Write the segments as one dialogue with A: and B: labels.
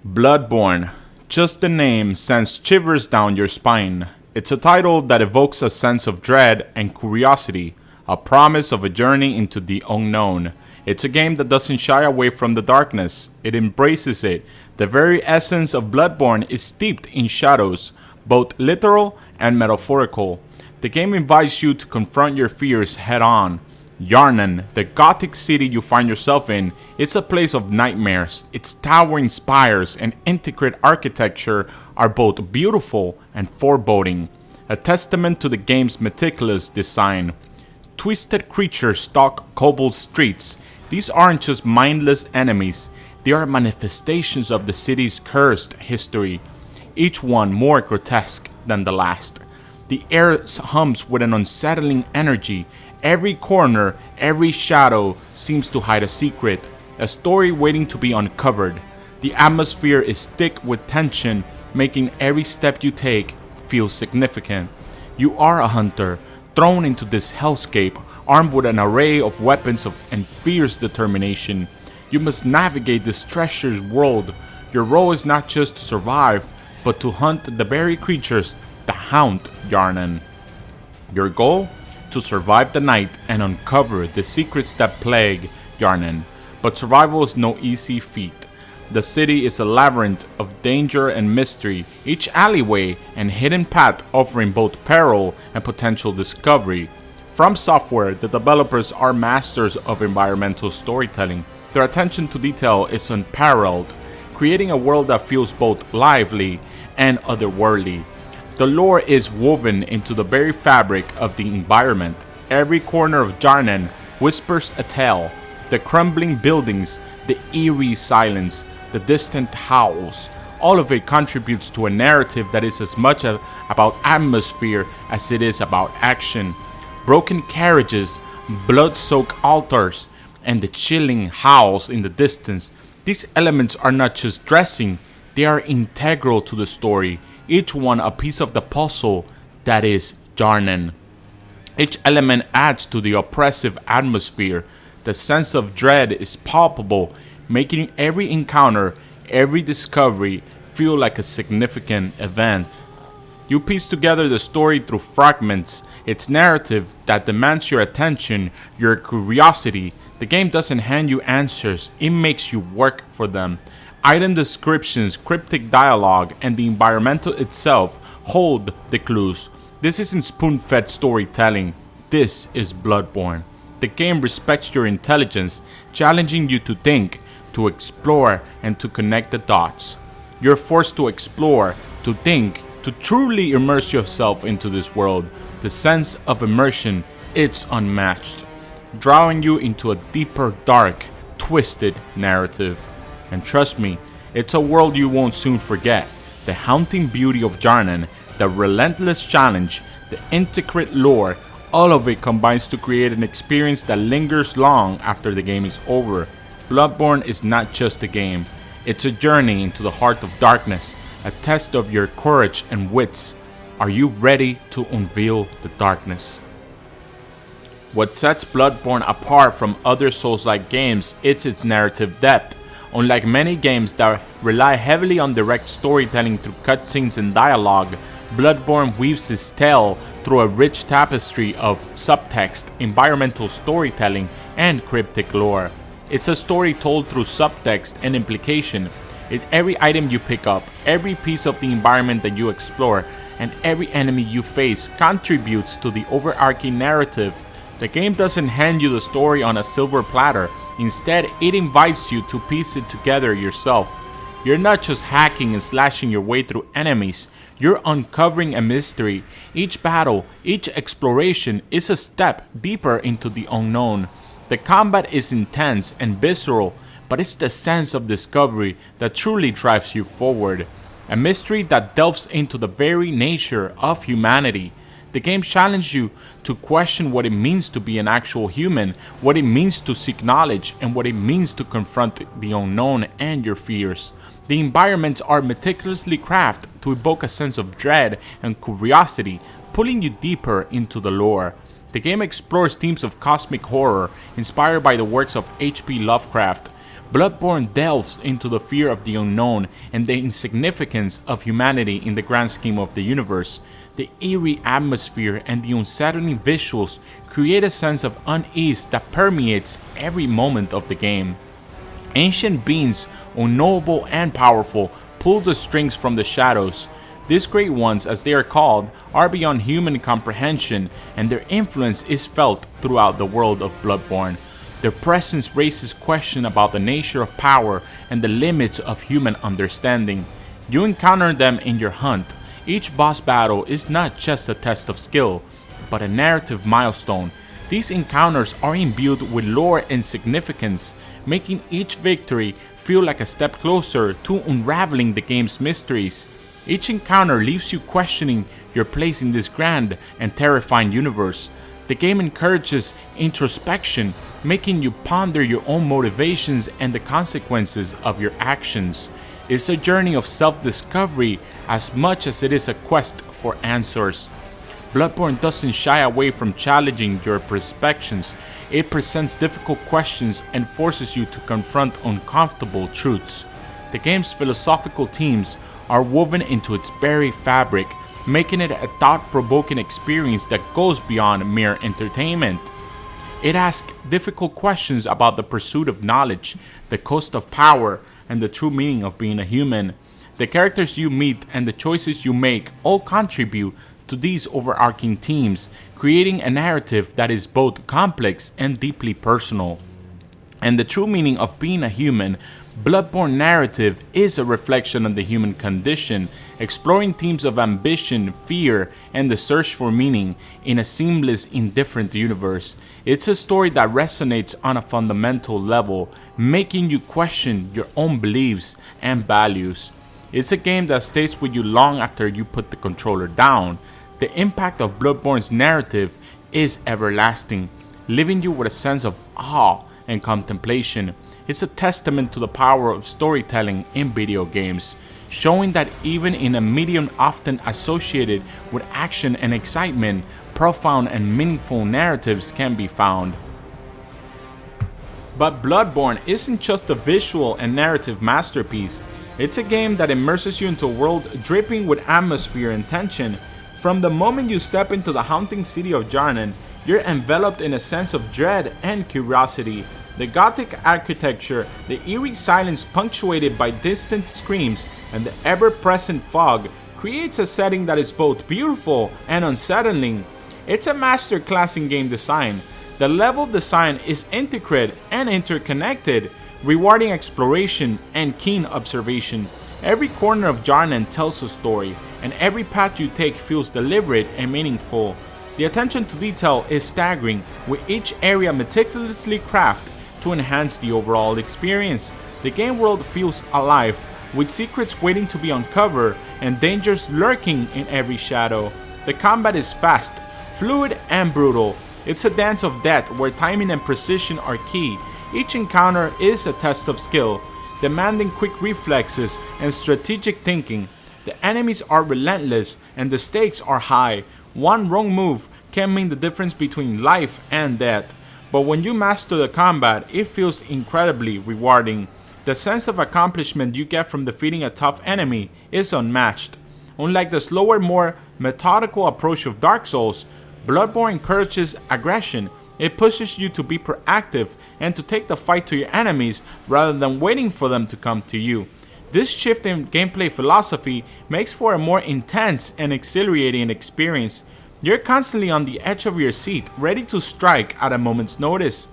A: BloodBorne. Just the name sends shivers down your spine. It's a title that evokes a sense of dread and curiosity, a promise of a journey into the unknown. It's a game that doesn't shy away from the darkness, it embraces it. The very essence of BloodBorne is steeped in shadows, both literal and metaphorical. The game invites you to confront your fears head on. Yarnan, the gothic city you find yourself in, is a place of nightmares. Its towering spires and intricate architecture are both beautiful and foreboding, a testament to the game's meticulous design. Twisted creatures stalk cobbled streets. These aren't just mindless enemies, they are manifestations of the city's cursed history, each one more grotesque than the last. The air hums with an unsettling energy. Every corner, every shadow seems to hide a secret, a story waiting to be uncovered. The atmosphere is thick with tension, making every step you take feel significant. You are a hunter, thrown into this hellscape, armed with an array of weapons and fierce determination. You must navigate this treacherous world. Your role is not just to survive, but to hunt the very creatures that haunt Yarnan. Your goal? To survive the night and uncover the secrets that plague Yarnan. But survival is no easy feat. The city is a labyrinth of danger and mystery, each alleyway and hidden path offering both peril and potential discovery. From Software, the developers are masters of environmental storytelling. Their attention to detail is unparalleled, creating a world that feels both lively and otherworldly. The lore is woven into the very fabric of the environment. Every corner of Yarnan whispers a tale. The crumbling buildings, the eerie silence, the distant howls, all of it contributes to a narrative that is as much about atmosphere as it is about action. Broken carriages, blood-soaked altars, and the chilling howls in the distance. These elements are not just dressing, they are integral to the story. Each one a piece of the puzzle that is Yarnan. Each element adds to the oppressive atmosphere. The sense of dread is palpable, making every encounter, every discovery feel like a significant event. You piece together the story through fragments. It's narrative that demands your attention, your curiosity. The game doesn't hand you answers, it makes you work for them. Item descriptions, cryptic dialogue, and the environmental itself hold the clues. This isn't spoon-fed storytelling. This is BloodBorne. The game respects your intelligence, challenging you to think, to explore, and to connect the dots. You're forced to explore, to think, to truly immerse yourself into this world. The sense of immersion, it's unmatched, drawing you into a deeper, dark, twisted narrative. And trust me, it's a world you won't soon forget. The haunting beauty of Yarnan, the relentless challenge, the intricate lore, all of it combines to create an experience that lingers long after the game is over. BloodBorne is not just a game, it's a journey into the heart of darkness, a test of your courage and wits. Are you ready to unveil the darkness? What sets BloodBorne apart from other Souls-like games is its narrative depth. Unlike many games that rely heavily on direct storytelling through cutscenes and dialogue, BloodBorne weaves its tale through a rich tapestry of subtext, environmental storytelling, and cryptic lore. It's a story told through subtext and implication. In every item you pick up, every piece of the environment that you explore, and every enemy you face contributes to the overarching narrative. The game doesn't hand you the story on a silver platter. Instead, it invites you to piece it together yourself. You're not just hacking and slashing your way through enemies, you're uncovering a mystery. Each battle, each exploration is a step deeper into the unknown. The combat is intense and visceral, but it's the sense of discovery that truly drives you forward. A mystery that delves into the very nature of humanity. The game challenges you to question what it means to be an actual human, what it means to seek knowledge, and what it means to confront the unknown and your fears. The environments are meticulously crafted to evoke a sense of dread and curiosity, pulling you deeper into the lore. The game explores themes of cosmic horror inspired by the works of H.P. Lovecraft, Bloodborne delves into the fear of the unknown and the insignificance of humanity in the grand scheme of the universe. The eerie atmosphere and the unsettling visuals create a sense of unease that permeates every moment of the game. Ancient beings, unknowable and powerful, pull the strings from the shadows. These great ones, as they are called, are beyond human comprehension, and their influence is felt throughout the world of Bloodborne. Their presence raises questions about the nature of power and the limits of human understanding. You encounter them in your hunt. Each boss battle is not just a test of skill, but a narrative milestone. These encounters are imbued with lore and significance, making each victory feel like a step closer to unraveling the game's mysteries. Each encounter leaves you questioning your place in this grand and terrifying universe. The game encourages introspection, making you ponder your own motivations and the consequences of your actions. It's a journey of self-discovery as much as it is a quest for answers. Bloodborne doesn't shy away from challenging your perceptions. It presents difficult questions and forces you to confront uncomfortable truths. The game's philosophical themes are woven into its very fabric, making it a thought-provoking experience that goes beyond mere entertainment. It asks difficult questions about the pursuit of knowledge, the cost of power, and the true meaning of being a human. The characters you meet and the choices you make all contribute to these overarching themes, creating a narrative that is both complex and deeply personal. And the true meaning of being a human, Bloodborne narrative is a reflection of the human condition, exploring themes of ambition, fear, and the search for meaning in a seamless, indifferent universe. It's a story that resonates on a fundamental level, making you question your own beliefs and values. It's a game that stays with you long after you put the controller down. The impact of Bloodborne's narrative is everlasting, leaving you with a sense of awe and contemplation. It's a testament to the power of storytelling in video games, showing that even in a medium often associated with action and excitement, profound and meaningful narratives can be found. But Bloodborne isn't just a visual and narrative masterpiece. It's a game that immerses you into a world dripping with atmosphere and tension. From the moment you step into the haunting city of Jarnan, you're enveloped in a sense of dread and curiosity. The gothic architecture, the eerie silence punctuated by distant screams, and the ever-present fog creates a setting that is both beautiful and unsettling. It's a masterclass in game design. The level design is intricate and interconnected, rewarding exploration and keen observation. Every corner of Jarnan tells a story, and every path you take feels deliberate and meaningful. The attention to detail is staggering, with each area meticulously crafted to enhance the overall experience. The game world feels alive, with secrets waiting to be uncovered and dangers lurking in every shadow. The combat is fast, fluid, and brutal. It's a dance of death where timing and precision are key. Each encounter is a test of skill, demanding quick reflexes and strategic thinking. The enemies are relentless and the stakes are high. One wrong move can mean the difference between life and death. But when you master the combat, it feels incredibly rewarding. The sense of accomplishment you get from defeating a tough enemy is unmatched. Unlike the slower, more methodical approach of Dark Souls, Bloodborne encourages aggression. It pushes you to be proactive and to take the fight to your enemies rather than waiting for them to come to you. This shift in gameplay philosophy makes for a more intense and exhilarating experience. You're constantly on the edge of your seat, ready to strike at a moment's notice.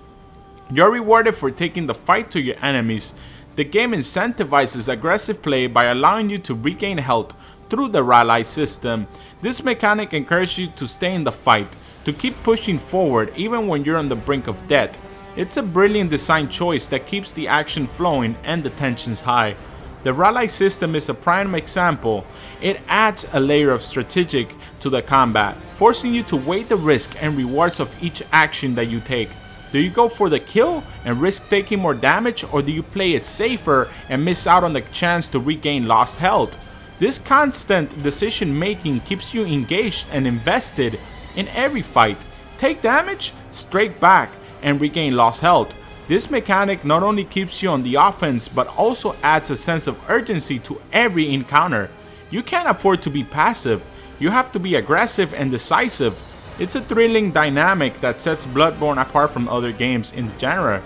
A: You're rewarded for taking the fight to your enemies. The game incentivizes aggressive play by allowing you to regain health through the rally system. This mechanic encourages you to stay in the fight, to keep pushing forward even when you're on the brink of death. It's a brilliant design choice that keeps the action flowing and the tensions high. The rally system is a prime example. It adds a layer of strategic to the combat, forcing you to weigh the risk and rewards of each action that you take. Do you go for the kill and risk taking more damage, or do you play it safer and miss out on the chance to regain lost health? This constant decision making keeps you engaged and invested in every fight. Take damage, strike back, and regain lost health. This mechanic not only keeps you on the offense, but also adds a sense of urgency to every encounter. You can't afford to be passive. You have to be aggressive and decisive. It's a thrilling dynamic that sets BloodBorne apart from other games in the genre.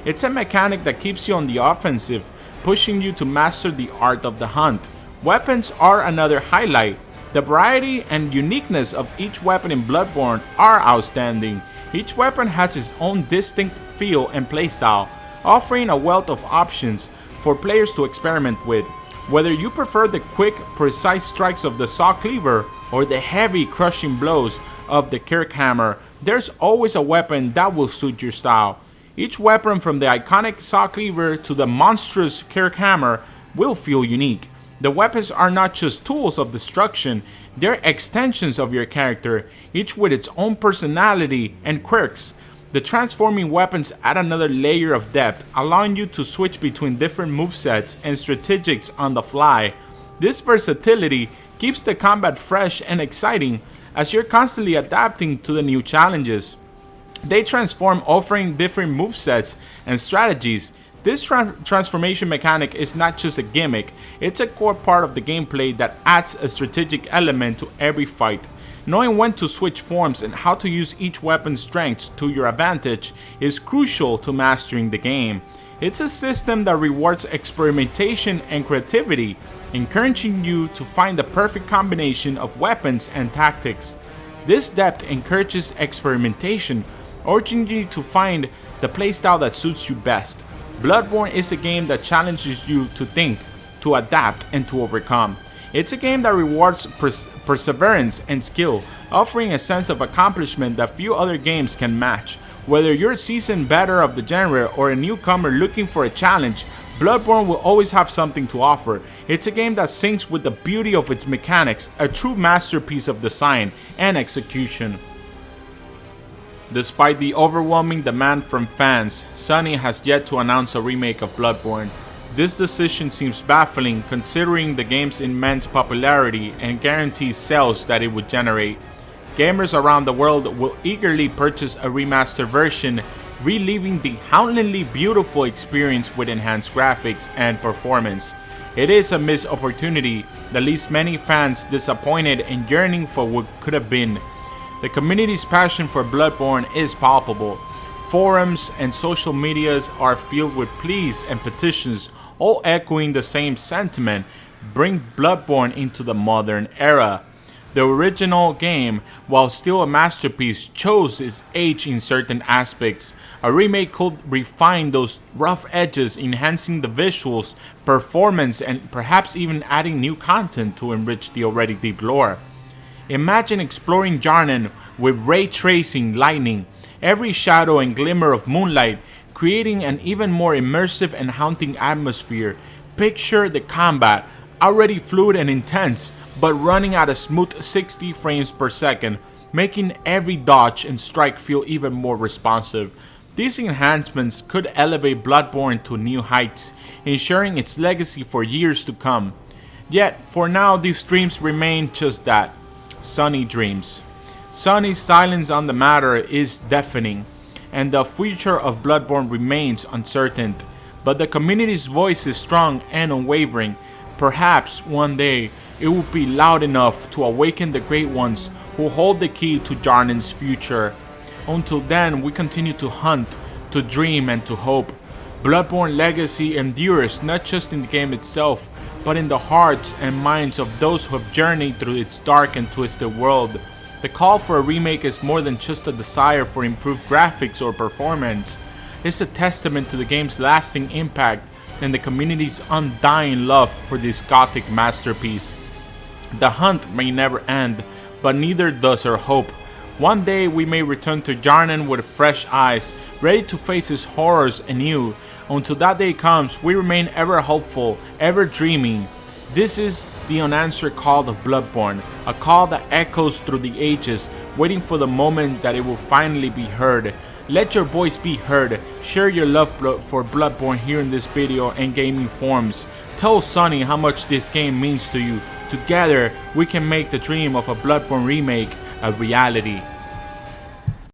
A: It's a mechanic that keeps you on the offensive, pushing you to master the art of the hunt. Weapons are another highlight. The variety and uniqueness of each weapon in BloodBorne are outstanding. Each weapon has its own distinct feel and playstyle, offering a wealth of options for players to experiment with. Whether you prefer the quick, precise strikes of the saw cleaver or the heavy, crushing blows of the Kirk hammer, there's always a weapon that will suit your style. Each weapon, from the iconic saw cleaver to the monstrous Kirk hammer, will feel unique. The weapons are not just tools of destruction, they're extensions of your character, each with its own personality and quirks. The transforming weapons add another layer of depth, allowing you to switch between different movesets and strategies on the fly. This versatility keeps the combat fresh and exciting, as you're constantly adapting to the new challenges. They transform, offering different movesets and strategies. This transformation mechanic is not just a gimmick, it's a core part of the gameplay that adds a strategic element to every fight. Knowing when to switch forms and how to use each weapon's strengths to your advantage is crucial to mastering the game. It's a system that rewards experimentation and creativity, encouraging you to find the perfect combination of weapons and tactics. This depth encourages experimentation, urging you to find the playstyle that suits you best. BloodBorne is a game that challenges you to think, to adapt, and to overcome. It's a game that rewards perseverance and skill, offering a sense of accomplishment that few other games can match. Whether you're a seasoned veteran of the genre or a newcomer looking for a challenge, BloodBorne will always have something to offer. It's a game that syncs with the beauty of its mechanics, a true masterpiece of design and execution. Despite the overwhelming demand from fans, Sony has yet to announce a remake of BloodBorne. This decision seems baffling considering the game's immense popularity and guaranteed sales that it would generate. Gamers around the world will eagerly purchase a remastered version, reliving the hauntingly beautiful experience with enhanced graphics and performance. It is a missed opportunity that leaves many fans disappointed and yearning for what could have been. The community's passion for BloodBorne is palpable. Forums and social medias are filled with pleas and petitions, all echoing the same sentiment: bring BloodBorne into the modern era. The original game, while still a masterpiece, chose its age in certain aspects. A remake could refine those rough edges, enhancing the visuals, performance, and perhaps even adding new content to enrich the already deep lore. Imagine exploring Yharnam with ray tracing, lightning, every shadow and glimmer of moonlight, creating an even more immersive and haunting atmosphere. Picture the combat, already fluid and intense, but running at a smooth 60 frames per second, making every dodge and strike feel even more responsive. These enhancements could elevate BloodBorne to new heights, ensuring its legacy for years to come. Yet, for now, these dreams remain just that: Sony dreams. Sony's silence on the matter is deafening, and the future of BloodBorne remains uncertain. But the community's voice is strong and unwavering. Perhaps one day it will be loud enough to awaken the great ones who hold the key to Yharnam's future. Until then, we continue to hunt, to dream, and to hope. BloodBorne legacy endures not just in the game itself, but in the hearts and minds of those who have journeyed through its dark and twisted world. The call for a remake is more than just a desire for improved graphics or performance. It's a testament to the game's lasting impact and the community's undying love for this gothic masterpiece. The hunt may never end, but neither does our hope. One day we may return to Yharnam with fresh eyes, ready to face its horrors anew. Until that day comes, we remain ever hopeful, ever dreaming. This is the unanswered call of BloodBorne, a call that echoes through the ages, waiting for the moment that it will finally be heard. Let your voice be heard. Share your love for BloodBorne here in this video and gaming forums. Tell Sony how much this game means to you. Together, we can make the dream of a BloodBorne remake a reality.